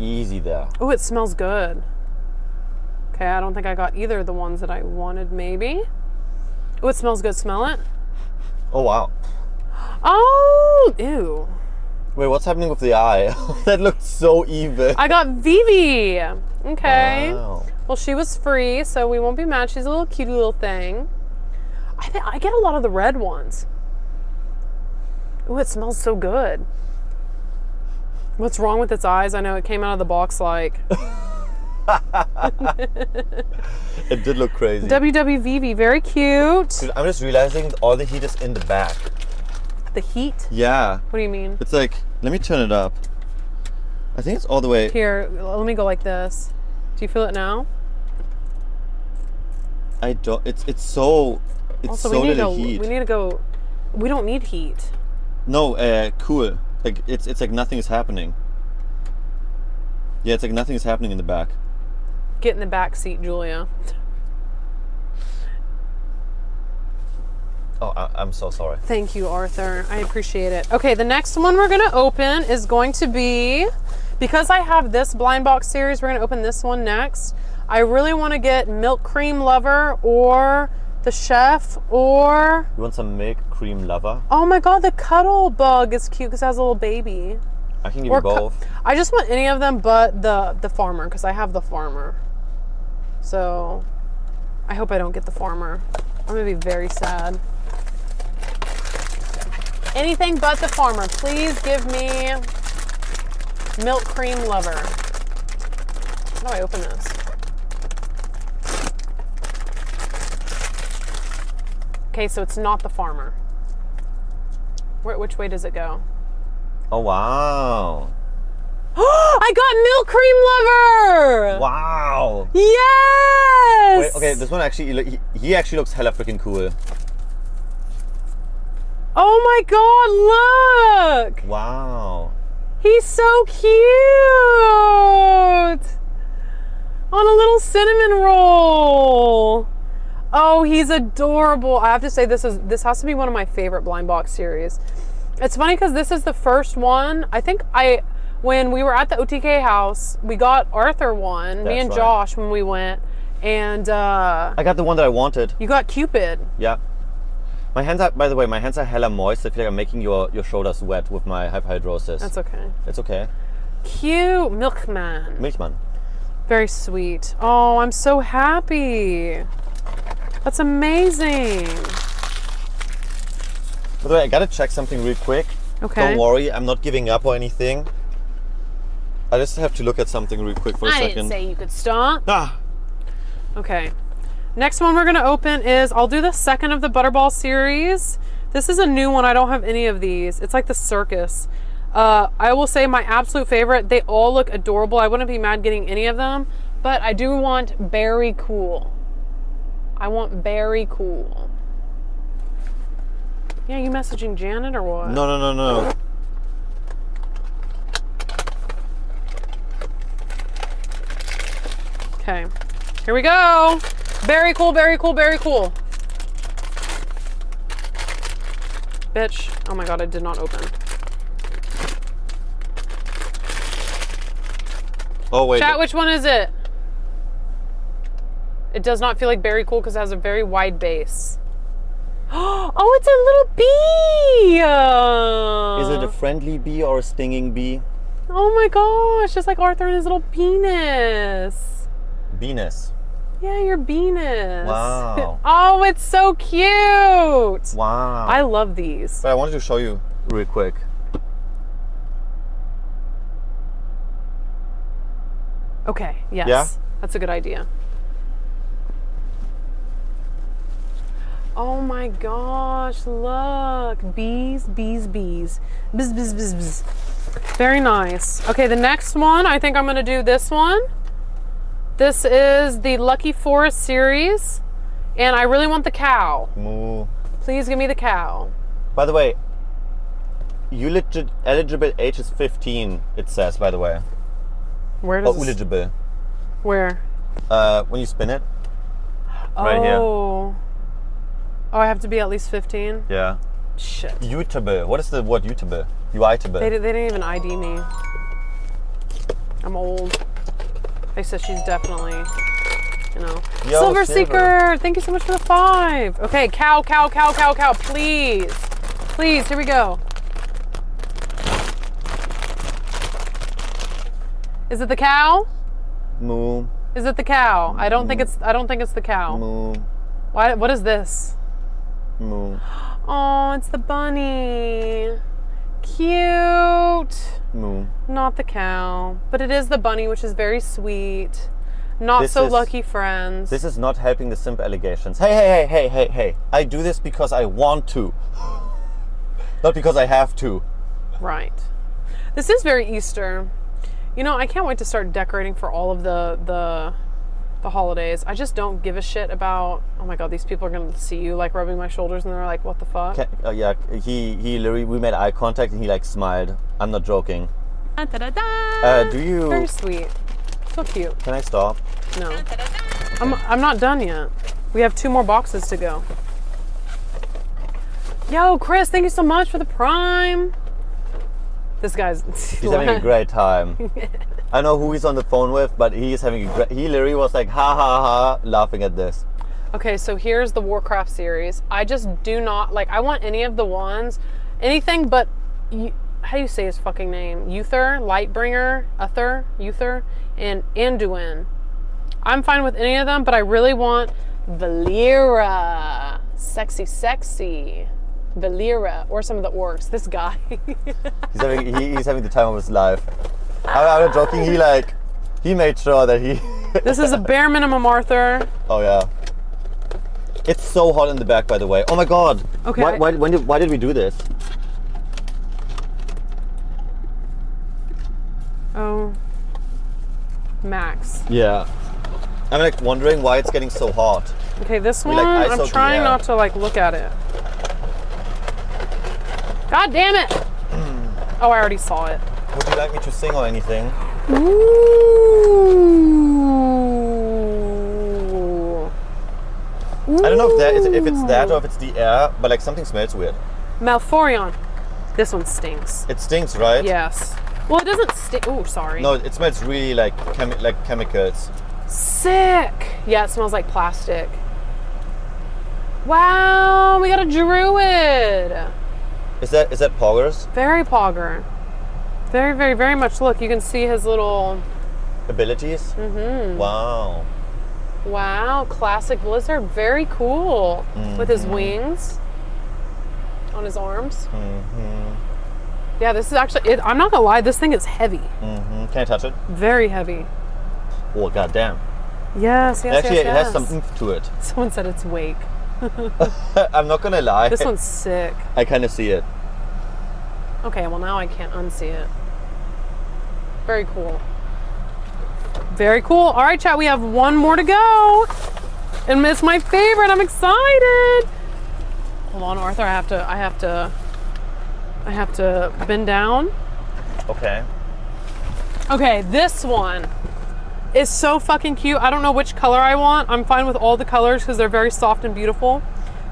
easy there. Oh, it smells good. Okay, I don't think I got either of the ones that I wanted, maybe. Oh, it smells good. Smell it. Oh, wow. Oh, ew. Wait, what's happening with the eye? That looked so evil. I got Vivi. Okay. Wow. Well, she was free, so we won't be mad. She's a little cutie little thing. I get a lot of the red ones. Ooh, it smells so good. What's wrong with its eyes? I know it came out of the box like... It did look crazy. WWVV, very cute. Dude, I'm just realizing all the heat is in the back. The heat? Yeah. What do you mean? It's like, let me turn it up. I think it's all the way. Here, let me go like this. Do you feel it now? I don't. It's so. It's Also, so little heat. We need to go. We don't need heat. No, cool. Like it's like nothing is happening. Yeah, it's like nothing is happening in the back. Get in the back seat, Julia. Oh, I'm so sorry. Thank you, Arthur. I appreciate it. Okay, the next one we're going to open is going to be, because I have this blind box series, we're going to open this one next. I really want to get Milk Cream Lover or the Chef or... You want some Milk Cream Lover? Oh my God, the Cuddle Bug is cute because it has a little baby. I can give you both. I just want any of them but the Farmer because I have the Farmer. So I hope I don't get the Farmer. I'm going to be very sad. Anything but the Farmer. Please give me Milk Cream Lover. How do I open this? Okay, so it's not the Farmer. Which way does it go? Oh, wow. I got Milk Cream Lover! Wow. Yes! Wait, okay, this one actually, he actually looks hella freaking cool. Oh my God, look! Wow. He's so cute! On a little cinnamon roll. Oh, he's adorable. I have to say this has to be one of my favorite blind box series. It's funny because this is the first one. I think when we were at the OTK house, we got Arthur one, me and right. Josh when we went, and I got the one that I wanted. You got Cupid. Yeah. My hands are, by the way, my hands are hella moist. I feel like I'm making your shoulders wet with my hyperhidrosis. That's okay. It's okay. Cute. Milkman. Milkman. Very sweet. Oh, I'm so happy. That's amazing. By the way, I gotta check something real quick. Okay. Don't worry, I'm not giving up or anything. I just have to look at something real quick for a second. I didn't say you could stop. Ah. Okay. Next one we're going to open is, I'll do the second of the Butterball series. This is a new one. I don't have any of these. It's like the Circus. I will say my absolute favorite. They all look adorable. I wouldn't be mad getting any of them, but I do want Berry Cool. I want Berry Cool. Yeah, you messaging Janet or what? No. Okay, here we go. Very cool, very cool, very cool. Bitch. Oh my God, I did not open. Oh, wait. Chat, which one is it? It does not feel like Berry Cool because it has a very wide base. Oh, it's a little bee! Is it a friendly bee or a stinging bee? Oh my gosh, just like Arthur and his little penis. Venus. Yeah, your Venus. Wow. Oh, it's so cute. Wow. I love these. But I wanted to show you real quick. Okay, yes. Yeah? That's a good idea. Oh my gosh, look. Bees, bees, bees. Bzz, bzz, bzz, bzz. Very nice. Okay, the next one, I think I'm going to do this one. This is the Lucky Forest series, and I really want the cow. Moo. Please give me the cow. By the way, eligible age is 15, it says, by the way. Where does eligible. Where? When you spin it. Right here. Oh, I have to be at least 15? Yeah. Shit. Utable. What is the word utable? Uitable. They didn't even ID me. I'm old. They said she's definitely, you know. Yo, Silver Silver. Seeker, thank you so much for the 5. Okay, cow, please. Please, here we go. Is it the cow? Moo. Is it the cow? I don't think it's the cow. Moo. What is this? Moo. Oh, it's the bunny. Cute. Moo. Not the cow, but it is the bunny, which is very sweet. Not This so is- lucky friends. This is not helping the simp allegations. Hey. I do this because I want to. Not because I have to. Right. This is very Easter. You know, I can't wait to start decorating for all of the holidays. I just don't give a shit about, oh my God, these people are going to see you like rubbing my shoulders and they're like, what the fuck? Yeah, he literally, we made eye contact and he like smiled. I'm not joking. Do you... Very sweet. So cute. Can I stop? No. I'm not done yet. We have 2 more boxes to go. Yo, Chris, thank you so much for the Prime. This guy's... He's having a great time. I know who he's on the phone with, but he is having a great... He literally was like, ha ha ha, laughing at this. Okay, so here's the Warcraft series. I just do not, like, I want any of the ones, anything but, how do you say his fucking name? Uther, Lightbringer, Uther, and Anduin. I'm fine with any of them, but I really want Valera. Sexy. Valera, or some of the orcs. This guy. He's having the time of his life. I'm not joking, he made sure that he... This is a bare minimum, Arthur. Oh yeah. It's so hot in the back, by the way. Oh my God. Okay. Why did we do this? Oh. Max. Yeah. I'm like wondering why it's getting so hot. Okay, this We, one, like, I'm ISO'd the trying air. not to like look at it. God damn it! Oh, I already saw it. Would you like me to sing or anything? Ooh. I don't know if it's that or if it's the air, but like something smells weird. Malfurion. This one stinks. It stinks, right? Yes. Well, it doesn't stink. Oh, sorry. No, it smells really like chemicals. Sick. Yeah, it smells like plastic. Wow, we got a druid. Is that Poggers? Very pogger. Very, very, very much. Look, you can see his little... Abilities? Mm-hmm. Wow. Wow, classic Blizzard. Very cool. Mm-hmm. With his wings on his arms. Mm-hmm. Yeah, this is actually... I'm not gonna lie, this thing is heavy. Mm-hmm. Can I touch it? Very heavy. Oh, goddamn. Yes. Actually, it has some oomph to it. Someone said it's wake. I'm not gonna lie. This one's sick. I kind of see it. Okay, well now I can't unsee it. Very cool. Very cool. All right, chat, we have 1 more to go. And it's my favorite. I'm excited. Hold on, Arthur. I have to bend down. Okay. Okay, this one is so fucking cute. I don't know which color I want. I'm fine with all the colors because they're very soft and beautiful.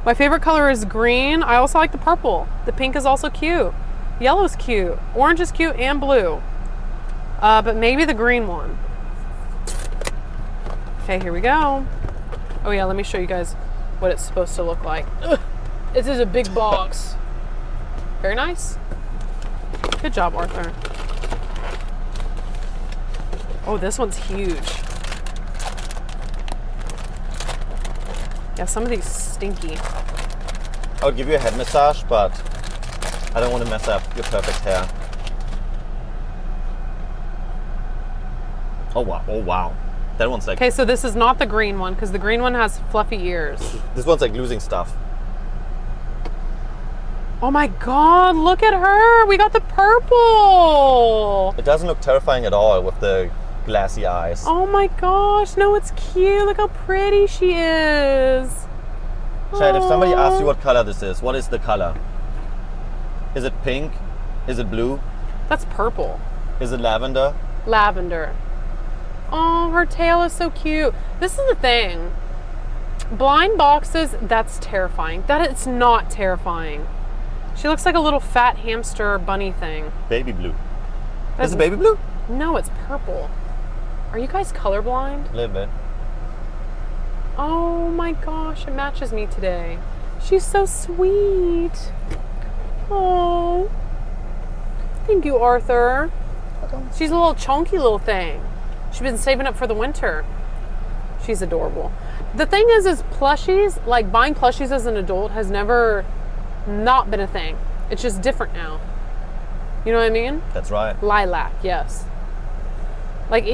My favorite color is green. I also like the purple. The pink is also cute. Yellow's cute. Orange is cute and blue. But maybe the green one. Okay, here we go. Oh yeah, let me show you guys what it's supposed to look like. Ugh, this is a big box. Very nice. Good job, Arthur. Oh, this one's huge. Yeah, some of these stinky. I would give you a head massage, but I don't want to mess up your perfect hair. Oh wow. That one's like... Okay, so this is not the green one because the green one has fluffy ears. This one's like losing stuff. Oh my God, look at her. We got the purple. It doesn't look terrifying at all with the glassy eyes. Oh my gosh, no, it's cute. Look how pretty she is. Chad, if somebody asks you Aw. what color this is, what is the color? Is it pink? Is it blue? That's purple. Is it lavender? Lavender. Oh, her tail is so cute. This is the thing. Blind boxes, that's terrifying. It's not terrifying. She looks like a little fat hamster bunny thing. Baby blue. Is it baby blue? No, it's purple. Are you guys colorblind? A little bit. Oh my gosh, it matches me today. She's so sweet. Oh. Thank you, Arthur. She's a little chunky little thing. She's been saving up for the winter. She's adorable. The thing is plushies, like buying plushies as an adult has never not been a thing. It's just different now. You know what I mean? That's right. Lilac, yes. Like